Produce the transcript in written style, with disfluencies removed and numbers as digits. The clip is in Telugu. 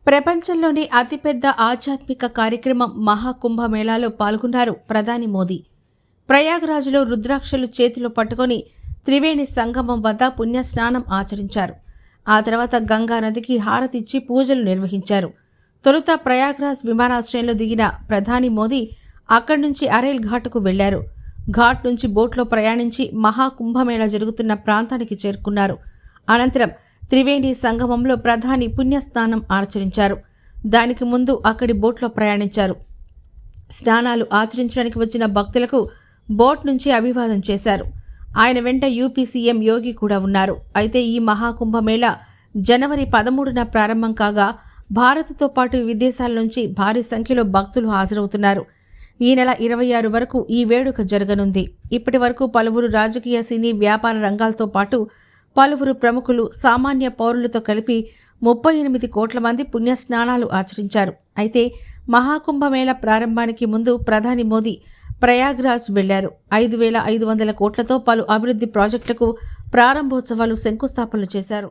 ప్రపంచంలోని అతిపెద్ద ఆధ్యాత్మిక కార్యక్రమం మహాకుంభమేళాలో పాల్గొన్నారు ప్రధాని మోదీ. ప్రయాగ్రాజ్లో రుద్రాక్షలు చేతిలో పట్టుకొని త్రివేణి సంగమం వద్ద పుణ్యస్నానం ఆచరించారు. ఆ తర్వాత గంగా నదికి హారతిచ్చి పూజలు నిర్వహించారు. తొలుత ప్రయాగ్రాజ్ విమానాశ్రయంలో దిగిన ప్రధాని మోదీ అక్కడి నుంచి అరైల్ ఘాట్కు వెళ్లారు. ఘాట్ నుంచి బోట్లో ప్రయాణించి మహాకుంభమేళా జరుగుతున్న ప్రాంతానికి చేరుకున్నారు. అనంతరం త్రివేణి సంగమంలో ప్రధాని పుణ్యస్నానం ఆచరించారు. దానికి ముందు అక్కడి బోట్లో ప్రయాణించారు. స్నానాలు ఆచరించడానికి వచ్చిన భక్తులకు బోట్ నుంచి అభివాదం చేశారు. ఆయన వెంట యూపీ సీఎం యోగి కూడా ఉన్నారు. అయితే ఈ మహాకుంభమేళా జనవరి 13న ప్రారంభం కాగా భారత్తో పాటు విదేశాల నుంచి భారీ సంఖ్యలో భక్తులు హాజరవుతున్నారు. ఈ నెల 26 వరకు ఈ వేడుక జరగనుంది. ఇప్పటి వరకు పలువురు రాజకీయ, సినీ, వ్యాపార రంగాలతో పాటు పలువురు ప్రముఖులు, సామాన్య పౌరులతో కలిపి 38 కోట్ల మంది పుణ్యస్నానాలు ఆచరించారు. అయితే మహాకుంభమేళా ప్రారంభానికి ముందు ప్రధాని మోదీ ప్రయాగ్రాజ్ వెళ్లారు. 5,500 కోట్లతో పలు అభివృద్ధి ప్రాజెక్టులకు ప్రారంభోత్సవాలు, శంకుస్థాపనలు చేశారు.